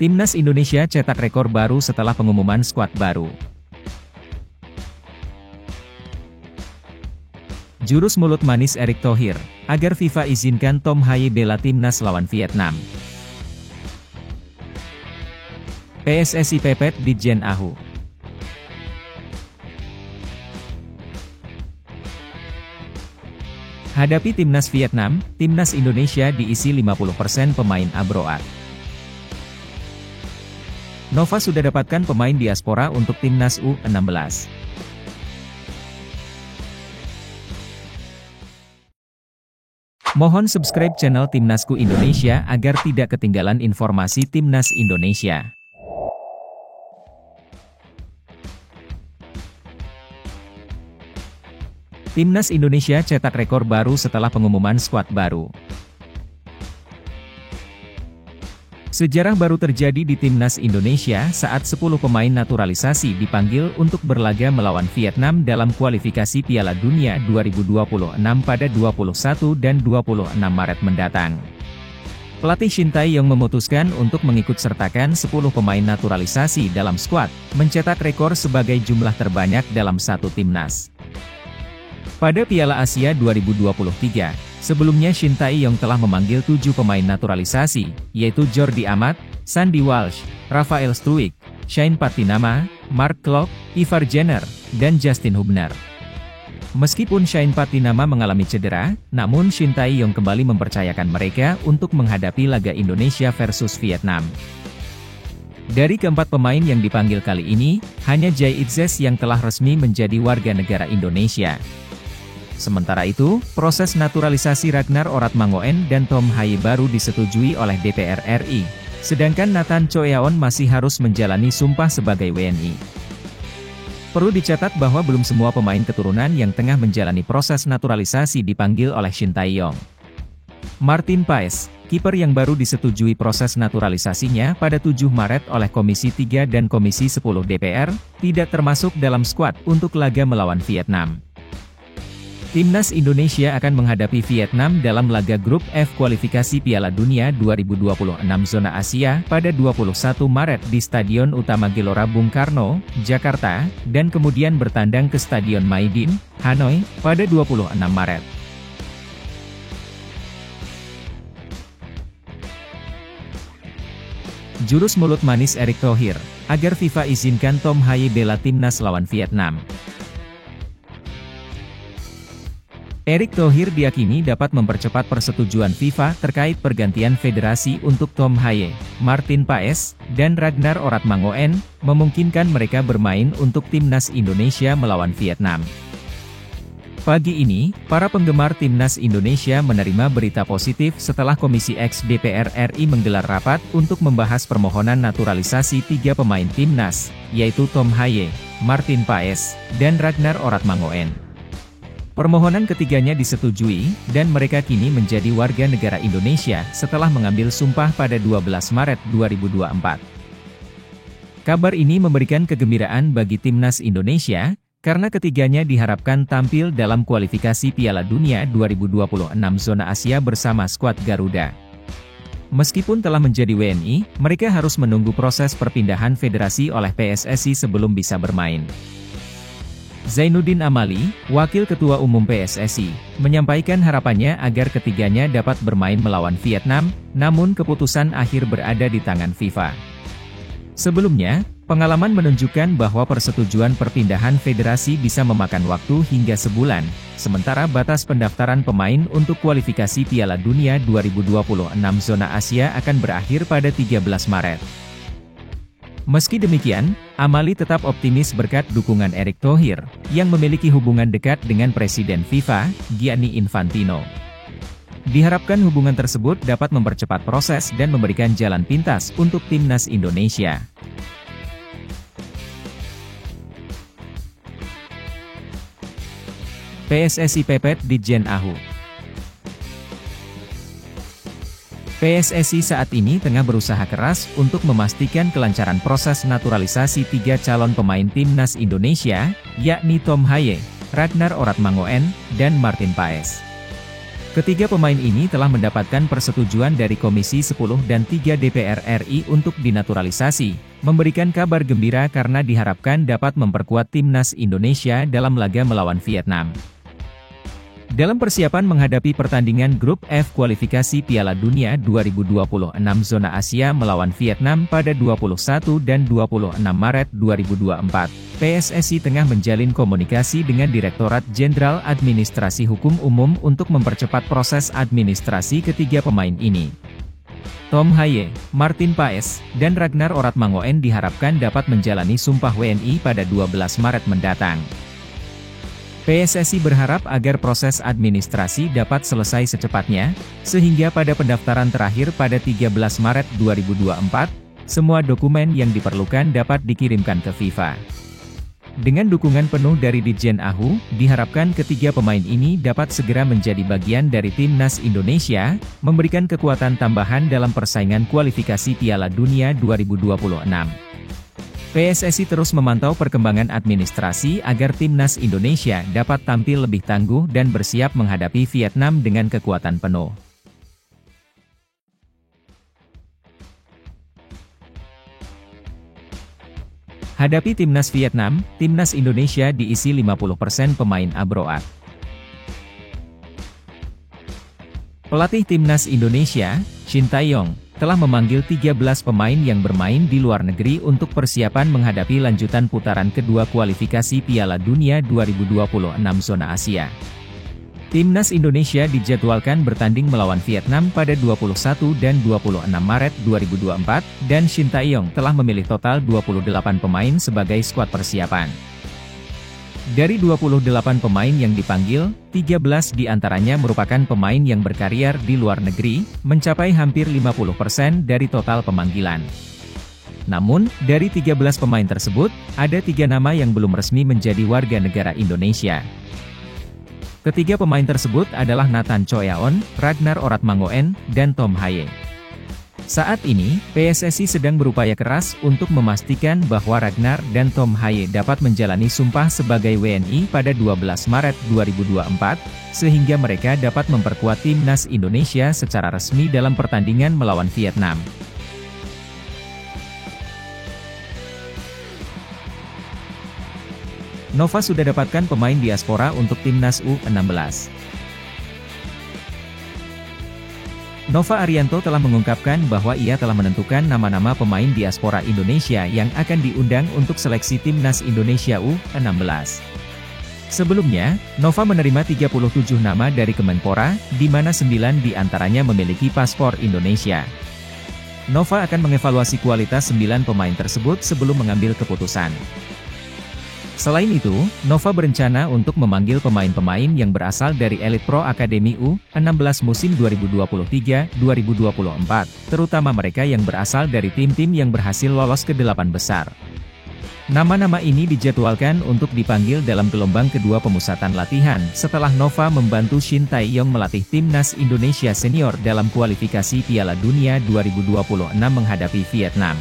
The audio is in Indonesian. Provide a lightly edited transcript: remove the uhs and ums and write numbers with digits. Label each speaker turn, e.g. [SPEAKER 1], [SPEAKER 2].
[SPEAKER 1] Timnas Indonesia cetak rekor baru setelah pengumuman skuad baru. Jurus mulut manis Erick Thohir, agar FIFA izinkan Tom Haye bela Timnas lawan Vietnam. PSSI pepet Ditjen AHU. Hadapi Timnas Vietnam, Timnas Indonesia diisi 50% pemain abroad. Nova sudah dapatkan pemain diaspora untuk Timnas U16. Mohon subscribe channel Timnasku Indonesia agar tidak ketinggalan informasi Timnas Indonesia. Timnas Indonesia cetak rekor baru setelah pengumuman skuad baru. Sejarah baru terjadi di Timnas Indonesia saat 10 pemain naturalisasi dipanggil untuk berlaga melawan Vietnam dalam kualifikasi Piala Dunia 2026 pada 21 dan 26 Maret mendatang. Pelatih Shin Tae-yong memutuskan untuk mengikutsertakan 10 pemain naturalisasi dalam skuad, mencetak rekor sebagai jumlah terbanyak dalam satu timnas. Pada Piala Asia 2023, sebelumnya Shin Tae-yong telah memanggil 7 pemain naturalisasi, yaitu Jordi Amat, Sandy Walsh, Rafael Struijk, Shane Patinama, Mark Klok, Ivar Jenner, dan Justin Hubner. Meskipun Shane Patinama mengalami cedera, namun Shin Tae-yong kembali mempercayakan mereka untuk menghadapi laga Indonesia versus Vietnam. Dari keempat pemain yang dipanggil kali ini, hanya Jay Itzes yang telah resmi menjadi warga negara Indonesia. Sementara itu, proses naturalisasi Ragnar Oratmangoen dan Tom Haye baru disetujui oleh DPR RI, sedangkan Nathan Choeaon masih harus menjalani sumpah sebagai WNI. Perlu dicatat bahwa belum semua pemain keturunan yang tengah menjalani proses naturalisasi dipanggil oleh Shin Tae-yong. Martin Paes, kiper yang baru disetujui proses naturalisasinya pada 7 Maret oleh Komisi 3 dan Komisi 10 DPR, tidak termasuk dalam skuad untuk laga melawan Vietnam. Timnas Indonesia akan menghadapi Vietnam dalam laga grup F kualifikasi Piala Dunia 2026 zona Asia pada 21 Maret di Stadion Utama Gelora Bung Karno, Jakarta, dan kemudian bertandang ke Stadion Maidin, Hanoi, pada 26 Maret. Jurus mulut manis Erick Thohir, agar FIFA izinkan Tom Haye bela Timnas lawan Vietnam. Erick Thohir diyakini dapat mempercepat persetujuan FIFA terkait pergantian federasi untuk Tom Haye, Martin Paes, dan Ragnar Oratmangoen, memungkinkan mereka bermain untuk Timnas Indonesia melawan Vietnam. Pagi ini, para penggemar Timnas Indonesia menerima berita positif setelah Komisi X DPR RI menggelar rapat untuk membahas permohonan naturalisasi 3 pemain Timnas, yaitu Tom Haye, Martin Paes, dan Ragnar Oratmangoen. Permohonan ketiganya disetujui, dan mereka kini menjadi warga negara Indonesia setelah mengambil sumpah pada 12 Maret 2024. Kabar ini memberikan kegembiraan bagi Timnas Indonesia, karena ketiganya diharapkan tampil dalam kualifikasi Piala Dunia 2026 zona Asia bersama skuad Garuda. Meskipun telah menjadi WNI, mereka harus menunggu proses perpindahan federasi oleh PSSI sebelum bisa bermain. Zainuddin Amali, Wakil Ketua Umum PSSI, menyampaikan harapannya agar ketiganya dapat bermain melawan Vietnam, namun keputusan akhir berada di tangan FIFA. Sebelumnya, pengalaman menunjukkan bahwa persetujuan perpindahan federasi bisa memakan waktu hingga sebulan, sementara batas pendaftaran pemain untuk kualifikasi Piala Dunia 2026 zona Asia akan berakhir pada 13 Maret. Meski demikian, Amali tetap optimis berkat dukungan Erick Thohir, yang memiliki hubungan dekat dengan Presiden FIFA, Gianni Infantino. Diharapkan hubungan tersebut dapat mempercepat proses dan memberikan jalan pintas untuk Timnas Indonesia. PSSI pepet Ditjen AHU. PSSI saat ini tengah berusaha keras untuk memastikan kelancaran proses naturalisasi 3 calon pemain Timnas Indonesia, yakni Tom Haye, Ragnar Oratmangoen, dan Martin Paes. Ketiga pemain ini telah mendapatkan persetujuan dari Komisi 10 dan 3 DPR RI untuk dinaturalisasi, memberikan kabar gembira karena diharapkan dapat memperkuat timnas Indonesia dalam laga melawan Vietnam. Dalam persiapan menghadapi pertandingan Grup F kualifikasi Piala Dunia 2026 zona Asia melawan Vietnam pada 21 dan 26 Maret 2024, PSSI tengah menjalin komunikasi dengan Direktorat Jenderal Administrasi Hukum Umum untuk mempercepat proses administrasi ketiga pemain ini. Tom Haye, Martin Paes, dan Ragnar Oratmangoen diharapkan dapat menjalani sumpah WNI pada 12 Maret mendatang. PSSI berharap agar proses administrasi dapat selesai secepatnya, sehingga pada pendaftaran terakhir pada 13 Maret 2024, semua dokumen yang diperlukan dapat dikirimkan ke FIFA. Dengan dukungan penuh dari Ditjen AHU, diharapkan ketiga pemain ini dapat segera menjadi bagian dari timnas Indonesia, memberikan kekuatan tambahan dalam persaingan kualifikasi Piala Dunia 2026. PSSI terus memantau perkembangan administrasi agar timnas Indonesia dapat tampil lebih tangguh dan bersiap menghadapi Vietnam dengan kekuatan penuh. Hadapi timnas Vietnam, timnas Indonesia diisi 50% pemain abroad. Pelatih timnas Indonesia, Shin Tae-yong, telah memanggil 13 pemain yang bermain di luar negeri untuk persiapan menghadapi lanjutan putaran kedua kualifikasi Piala Dunia 2026 zona Asia. Timnas Indonesia dijadwalkan bertanding melawan Vietnam pada 21 dan 26 Maret 2024, dan Shin Tae-yong telah memilih total 28 pemain sebagai skuad persiapan. Dari 28 pemain yang dipanggil, 13 diantaranya merupakan pemain yang berkarier di luar negeri, mencapai hampir 50% dari total pemanggilan. Namun, dari 13 pemain tersebut, ada 3 nama yang belum resmi menjadi warga negara Indonesia. Ketiga pemain tersebut adalah Nathan Choeaon, Ragnar Oratmangoen, dan Tom Haye. Saat ini, PSSI sedang berupaya keras untuk memastikan bahwa Ragnar dan Tom Haye dapat menjalani sumpah sebagai WNI pada 12 Maret 2024, sehingga mereka dapat memperkuat timnas Indonesia secara resmi dalam pertandingan melawan Vietnam. Nova sudah dapatkan pemain diaspora untuk timnas U16. Nova Arianto telah mengungkapkan bahwa ia telah menentukan nama-nama pemain diaspora Indonesia yang akan diundang untuk seleksi timnas Indonesia U16. Sebelumnya, Nova menerima 37 nama dari Kemenpora, di mana 9 diantaranya memiliki paspor Indonesia. Nova akan mengevaluasi kualitas 9 pemain tersebut sebelum mengambil keputusan. Selain itu, Nova berencana untuk memanggil pemain-pemain yang berasal dari Elite Pro Academy U16 musim 2023-2024, terutama mereka yang berasal dari tim-tim yang berhasil lolos ke 8 besar. Nama-nama ini dijadwalkan untuk dipanggil dalam gelombang kedua pemusatan latihan, setelah Nova membantu Shin Tae-yong melatih timnas Indonesia senior dalam kualifikasi Piala Dunia 2026 menghadapi Vietnam.